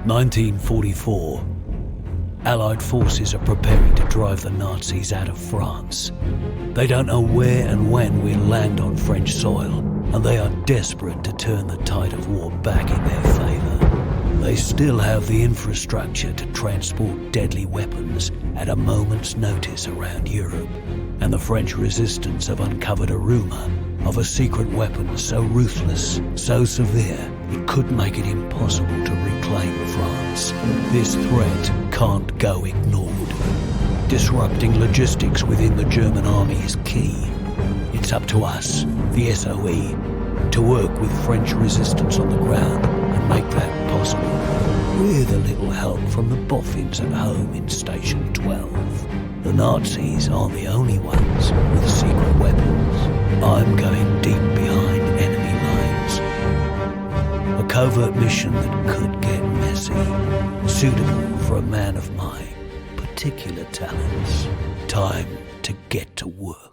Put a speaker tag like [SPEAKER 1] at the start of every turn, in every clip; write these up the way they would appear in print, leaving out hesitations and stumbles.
[SPEAKER 1] 1944. Allied forces are preparing to drive the Nazis out of France. They don't know where and when we'll land on French soil, and they are desperate to turn the tide of war back in their favour. They still have the infrastructure to transport deadly weapons at a moment's notice around Europe, and the French resistance have uncovered a rumour of a secret weapon so ruthless, so severe, it could make it impossible to reclaim France. This threat can't go ignored. Disrupting logistics within the German army is key. It's up to us, the SOE, to work with French resistance on the ground and make that possible. With a little help from the boffins at home in Station 12. The Nazis aren't the only ones with secret weapons. I'm going deep behind enemy lines. A covert mission that could get messy, suitable for a man of my particular talents. Time to get to work.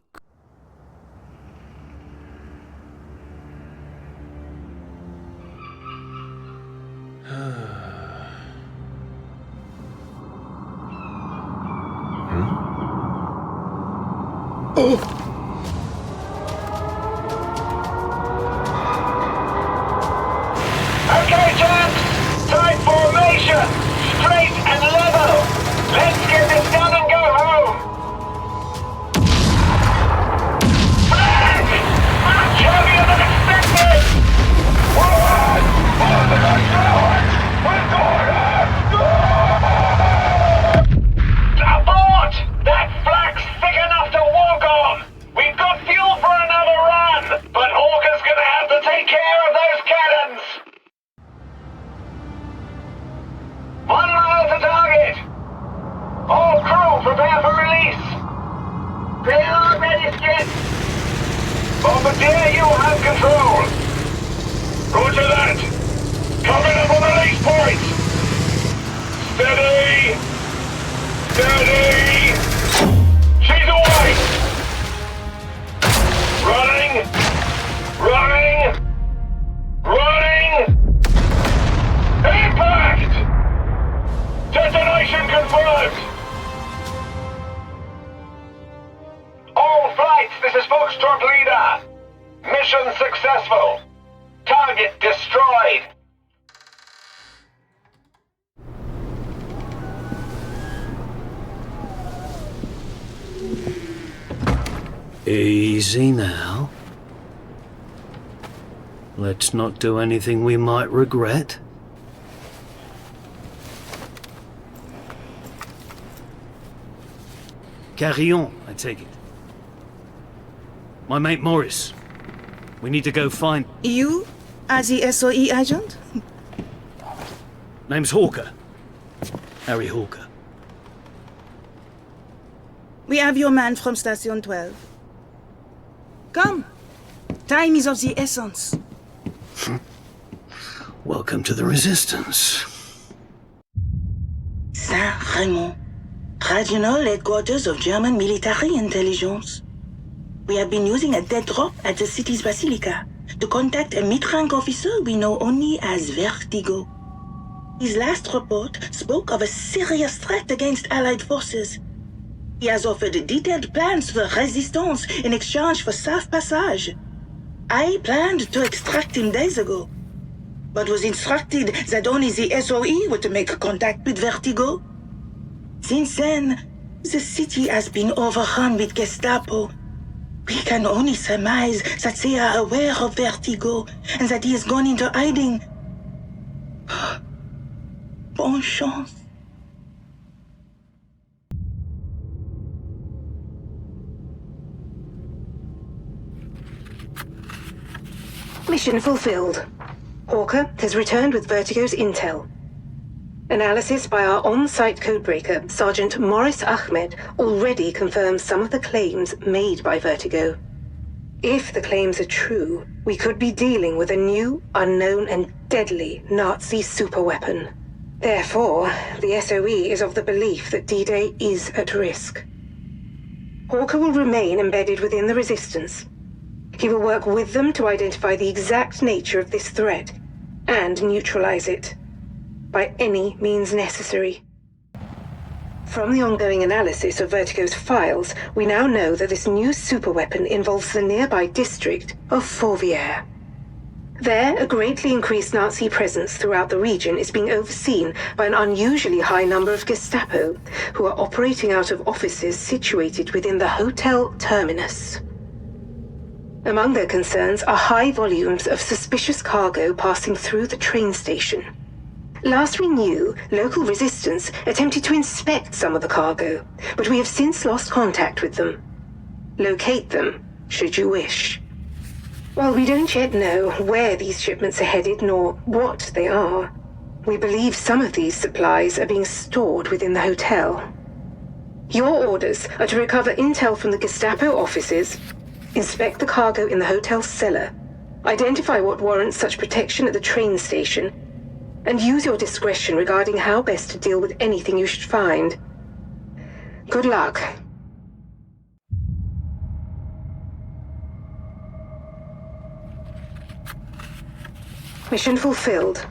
[SPEAKER 2] Okay, chaps! Tight formation! Straight and level! Let's get this done and go home! Back! Much heavier than expected! Forward! On the controls! We're going Abort! That flak's thick enough to walk on! We've got fuel for another run, but Hawker's gonna have to take care of those cannons! 1 mile to target! All crew, prepare for release! Payload ready, Skid! Bombardier, you have control! Roger that! Coming up on the release point! Steady! Steady! She's away! Running! Running! Running! Impact! Detonation confirmed! All flights, this is Foxtrot Leader. Mission successful. Target destroyed.
[SPEAKER 1] Easy now. Let's not do anything we might regret. Carillon, I take it. My mate Morris. We need to go find...
[SPEAKER 3] You? As the SOE agent?
[SPEAKER 1] Name's Hawker. Harry Hawker.
[SPEAKER 3] We have your man from Station 12. Come. Time is of the essence.
[SPEAKER 1] Welcome to the Resistance.
[SPEAKER 4] Saint-Raymond, regional headquarters of German military intelligence. We have been using a dead drop at the city's basilica to contact a mid-rank officer we know only as Vertigo. His last report spoke of a serious threat against Allied forces. He has offered detailed plans to the Resistance in exchange for safe passage. I planned to extract him days ago, but was instructed that only the SOE were to make contact with Vertigo. Since then, the city has been overrun with Gestapo. We can only surmise that they are aware of Vertigo and that he has gone into hiding. Bonne chance.
[SPEAKER 5] Mission fulfilled. Hawker has returned with Vertigo's intel. Analysis by our on-site codebreaker, Sergeant Morris Ahmed, already confirms some of the claims made by Vertigo. If the claims are true, we could be dealing with a new, unknown, and deadly Nazi superweapon. Therefore, the SOE is of the belief that D-Day is at risk. Hawker will remain embedded within the Resistance. He will work with them to identify the exact nature of this threat and neutralize it. by any means necessary. From the ongoing analysis of Vertigo's files, we now know that this new superweapon involves the nearby district of Fourvière. There, a greatly increased Nazi presence throughout the region is being overseen by an unusually high number of Gestapo, who are operating out of offices situated within the Hotel Terminus. Among their concerns are high volumes of suspicious cargo passing through the train station. Last we knew, local resistance attempted to inspect some of the cargo, but we have since lost contact with them. Locate them, should you wish. While we don't yet know where these shipments are headed nor what they are, we believe some of these supplies are being stored within the hotel. Your orders are to recover intel from the Gestapo offices, inspect the cargo in the hotel cellar, identify what warrants such protection at the train station, and use your discretion regarding how best to deal with anything you should find. Good luck. Mission fulfilled.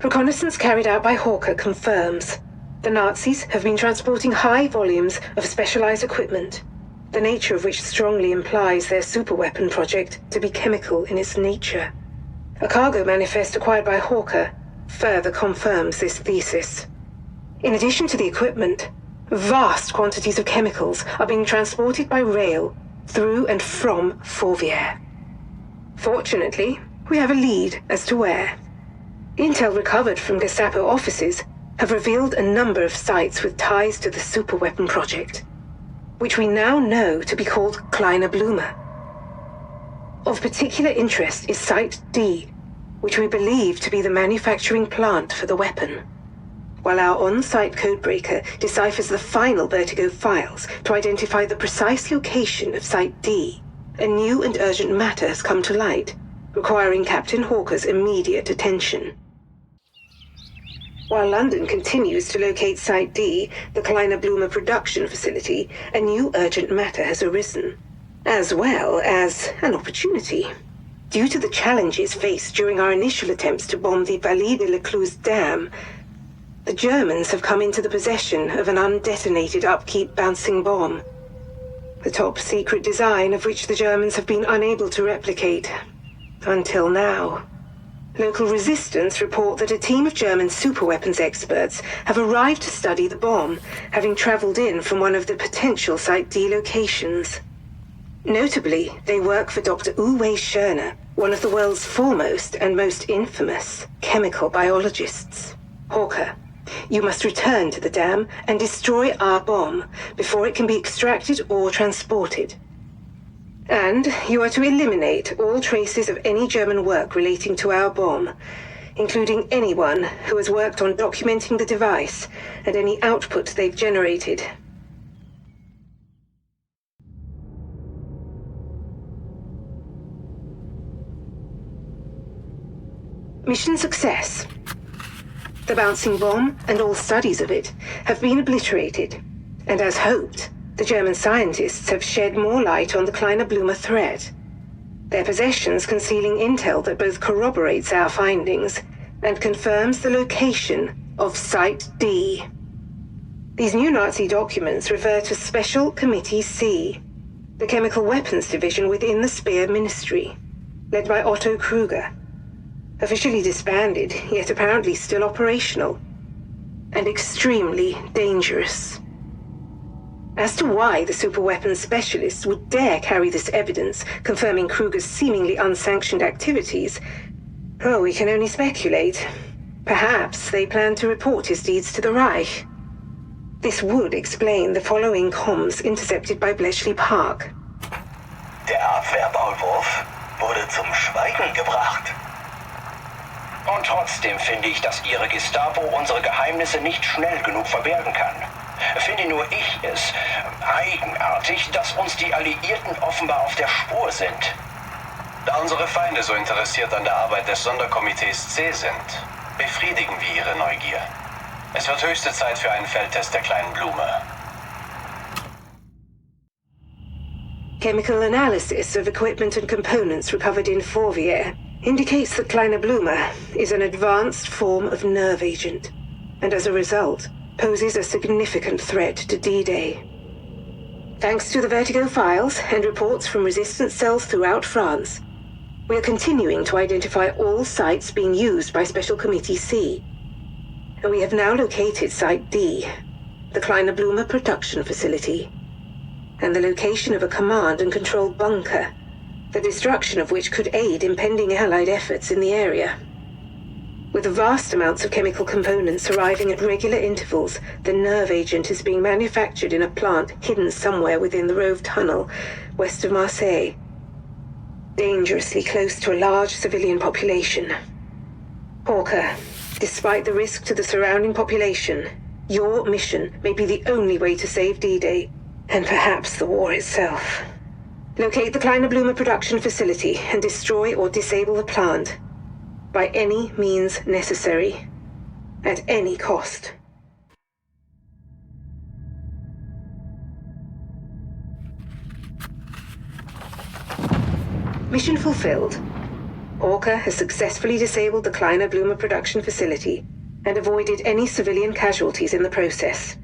[SPEAKER 5] Reconnaissance carried out by Hawker confirms the Nazis have been transporting high volumes of specialized equipment, the nature of which strongly implies their superweapon project to be chemical in its nature. A cargo manifest acquired by Hawker further confirms this thesis. In addition to the equipment, vast quantities of chemicals are being transported by rail through and from Fourvière. Fortunately, we have a lead as to where. Intel recovered from Gestapo offices have revealed a number of sites with ties to the superweapon project, which we now know to be called Kleine Blume. Of particular interest is Site D, which we believe to be the manufacturing plant for the weapon. While our on-site codebreaker deciphers the final Vertigo files to identify the precise location of Site D, a new and urgent matter has come to light, requiring Captain Hawker's immediate attention. While London continues to locate Site D, the Kleine Blume production facility, a new urgent matter has arisen, as well as an opportunity. Due to the challenges faced during our initial attempts to bomb the Vallée de l'Écluse Dam, the Germans have come into the possession of an undetonated upkeep bouncing bomb, the top secret design of which the Germans have been unable to replicate. Until now. Local resistance report that a team of German superweapons experts have arrived to study the bomb, having traveled in from one of the potential Site D locations. Notably, they work for Dr. Uwe Schörner, one of the world's foremost and most infamous chemical biologists. Hawker, you must return to the dam and destroy our bomb before it can be extracted or transported. And you are to eliminate all traces of any German work relating to our bomb, including anyone who has worked on documenting the device and any output they've generated. Mission success. The bouncing bomb and all studies of it have been obliterated, and as hoped, the German scientists have shed more light on the Kleine Blume threat, their possessions concealing intel that both corroborates our findings and confirms the location of Site D. These new Nazi documents refer to Special Committee C, the chemical weapons division within the Speer Ministry, led by Otto Kruger, officially disbanded, yet apparently still operational, and extremely dangerous. As to why the superweapons specialists would dare carry this evidence confirming Kruger's seemingly unsanctioned activities, we can only speculate. Perhaps they plan to report his deeds to the Reich. This would explain the following comms intercepted by Bletchley Park.
[SPEAKER 2] Der Abwehrmaulwurf wurde zum Schweigen gebracht. Und trotzdem finde ich, dass Ihre Gestapo unsere Geheimnisse nicht schnell genug verbergen kann. Finde nur ich es eigenartig, dass uns die Alliierten offenbar auf der Spur sind.
[SPEAKER 6] Da unsere Feinde so interessiert an der Arbeit des Sonderkomitees C sind, befriedigen wir ihre Neugier. Es wird höchste Zeit für einen Feldtest der Kleinen Blume.
[SPEAKER 5] Chemical analysis of equipment and components recovered in Fourvière indicates that Kleiner Blumer is an advanced form of nerve agent, and as a result, poses a significant threat to D-Day. Thanks to the Vertigo files and reports from resistance cells throughout France, we are continuing to identify all sites being used by Special Committee C. And we have now located Site D, the Kleiner Blumer production facility, and the location of a command and control bunker, the destruction of which could aid impending Allied efforts in the area. With vast amounts of chemical components arriving at regular intervals, the nerve agent is being manufactured in a plant hidden somewhere within the Rove Tunnel, west of Marseille, dangerously close to a large civilian population. Hawker, despite the risk to the surrounding population, your mission may be the only way to save D-Day, and perhaps the war itself. Locate the Kleiner Blumer production facility and destroy or disable the plant, by any means necessary, at any cost. Mission fulfilled. Orca has successfully disabled the Kleiner Blumer production facility and avoided any civilian casualties in the process.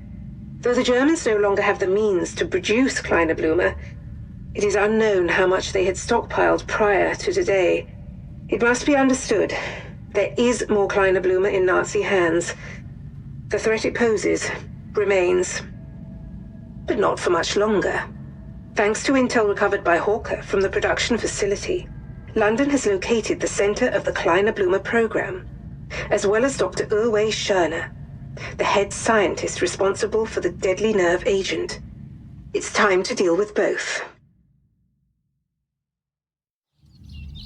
[SPEAKER 5] Though the Germans no longer have the means to produce Kleiner Blumer, it is unknown how much they had stockpiled prior to today. It must be understood, there is more Kleiner Blumer in Nazi hands. The threat it poses remains, but not for much longer. Thanks to intel recovered by Hawker from the production facility, London has located the center of the Kleiner Blumer program, as well as Dr. Uwe Schörner, the head scientist responsible for the deadly nerve agent. It's time to deal with both.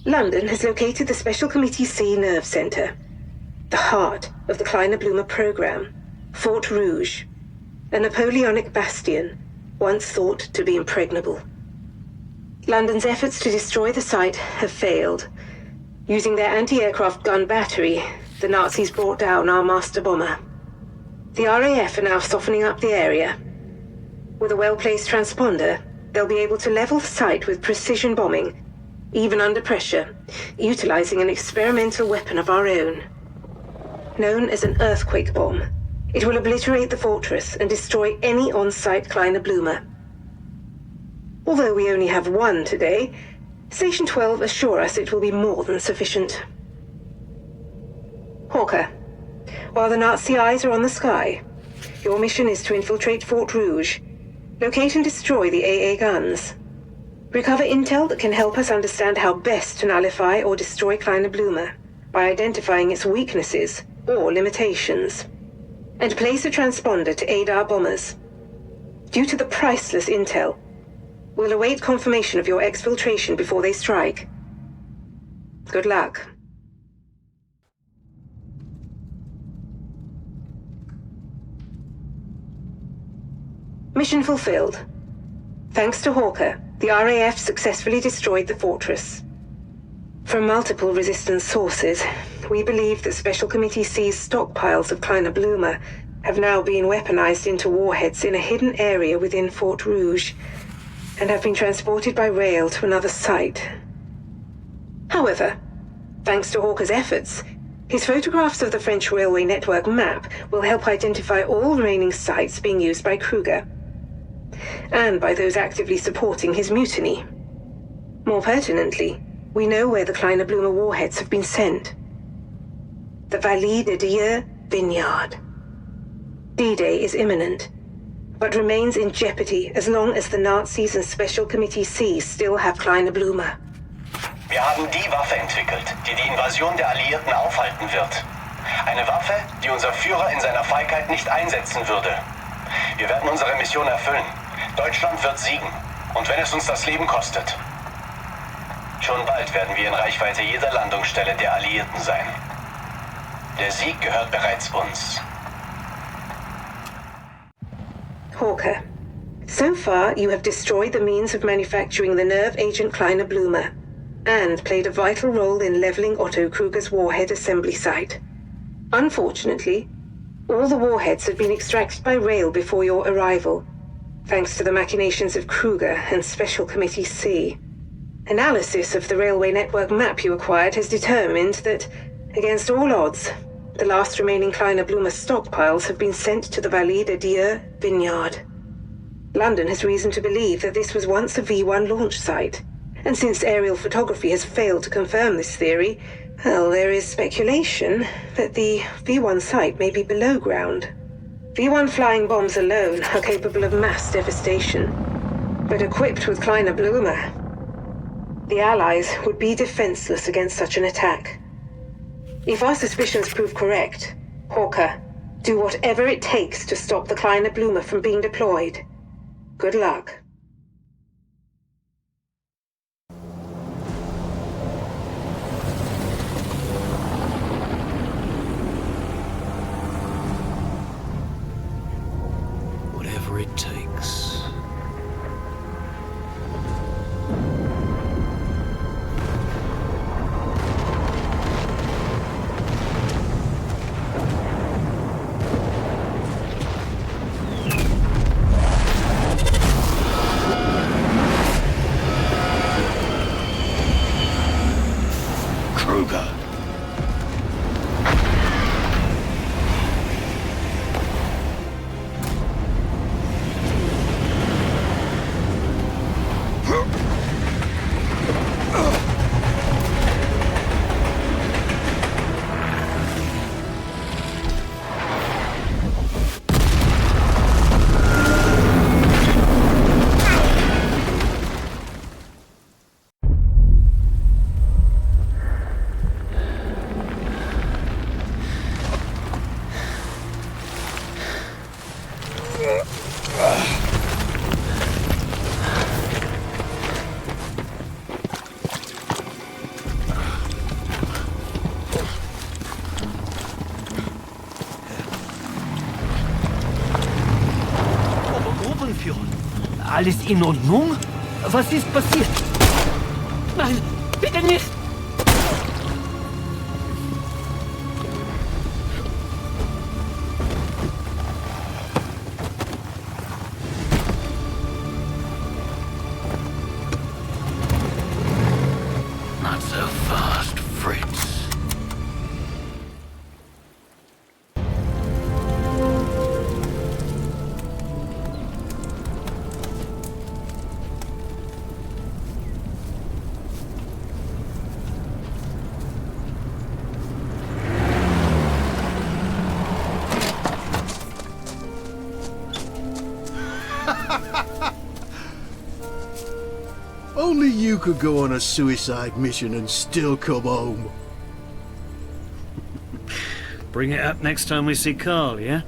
[SPEAKER 5] London has located the Special Committee C Nerve Center, the heart of the Kleiner Blumer program, Fort Rouge, a Napoleonic bastion once thought to be impregnable. London's efforts to destroy the site have failed. Using their anti-aircraft gun battery, the Nazis brought down our master bomber. The RAF are now softening up the area. With a well-placed transponder, they'll be able to level the site with precision bombing, even under pressure, utilizing an experimental weapon of our own. Known as an earthquake bomb, it will obliterate the fortress and destroy any on-site Kleiner Blumer. Although we only have one today, Station 12 assure us it will be more than sufficient. Hawker, while the Nazi eyes are on the sky, your mission is to infiltrate Fort Rouge, locate and destroy the AA guns, recover intel that can help us understand how best to nullify or destroy Kleiner Blumer by identifying its weaknesses or limitations, and place a transponder to aid our bombers. Due to the priceless intel, we'll await confirmation of your exfiltration before they strike. Good luck. Mission fulfilled. Thanks to Hawker, the RAF successfully destroyed the fortress. From multiple resistance sources, we believe that Special Committee C's stockpiles of Kleiner Blumer have now been weaponized into warheads in a hidden area within Fort Rouge, and have been transported by rail to another site. However, thanks to Hawker's efforts, his photographs of the French railway network map will help identify all remaining sites being used by Kruger, and by those actively supporting his mutiny. More pertinently, we know where the Kleiner Blumer warheads have been sent. The Vallée de Dieu vineyard. D-Day is imminent, but remains in jeopardy as long as the Nazis and Special Committee C still have Kleiner Blumer.
[SPEAKER 6] Wir haben die Waffe entwickelt, die die Invasion der Alliierten aufhalten wird. Eine Waffe, die unser Führer in seiner Feigheit nicht einsetzen würde. Wir werden unsere Mission erfüllen. Deutschland wird siegen, und wenn es uns das Leben kostet. Schon bald werden wir in Reichweite jeder Landungsstelle der Alliierten sein. Der Sieg gehört bereits uns.
[SPEAKER 5] Hawker, so far you have destroyed the means of manufacturing the nerve agent Kleiner Blumer, and played a vital role in leveling Otto Kruger's warhead assembly site. Unfortunately, all the warheads had been extracted by rail before your arrival, thanks to the machinations of Kruger and Special Committee C. Analysis of the railway network map you acquired has determined that, against all odds, the last remaining Kleiner Blume stockpiles have been sent to the Vallée de Dieu vineyard. London has reason to believe that this was once a V1 launch site, and since aerial photography has failed to confirm this theory, well, there is speculation that the V1 site may be below ground. V1 flying bombs alone are capable of mass devastation, but equipped with Kleiner Blume, the Allies would be defenseless against such an attack. If our suspicions prove correct, Hawker, do whatever it takes to stop the Kleiner Blume from being deployed. Good luck.
[SPEAKER 1] Whatever it takes. Kruger.
[SPEAKER 7] Alles in Ordnung? Was ist passiert? Nein, bitte nicht!
[SPEAKER 1] Not so fast, Fritz.
[SPEAKER 8] Only you could go on a suicide mission and still come home.
[SPEAKER 7] Bring it up next time we see Carl, yeah?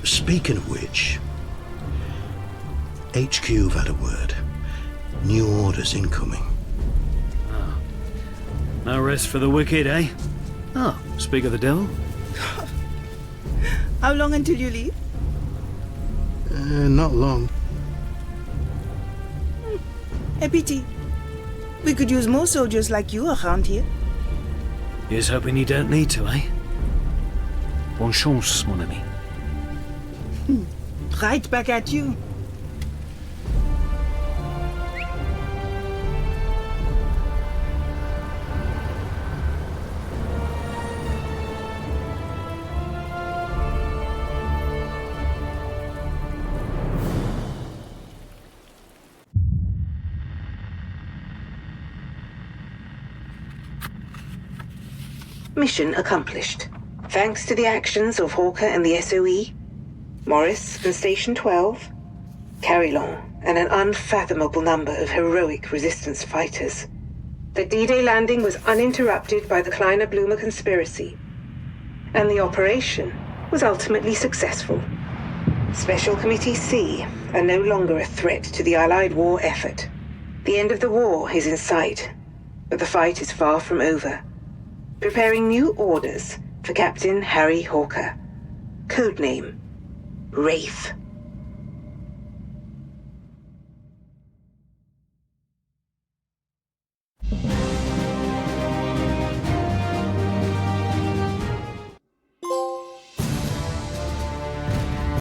[SPEAKER 8] Speaking of which, HQ have had a word. New orders incoming.
[SPEAKER 7] No rest for the wicked, eh? Oh, speak of the devil.
[SPEAKER 3] How long until you leave?
[SPEAKER 8] Not long.
[SPEAKER 3] A pity. We could use more soldiers like you around here.
[SPEAKER 7] Here's hoping you don't need to, eh? Bonne chance, mon ami.
[SPEAKER 3] Right back at you.
[SPEAKER 5] Mission accomplished. Thanks to the actions of Hawker and the SOE, Morris and Station 12, Carillon, and an unfathomable number of heroic resistance fighters. The D-Day landing was uninterrupted by the Kleiner Blume conspiracy, and the operation was ultimately successful. Special Committee C are no longer a threat to the Allied war effort. The end of the war is in sight, but the fight is far from over. Preparing new orders for Captain Harry Hawker. Codename Wraith.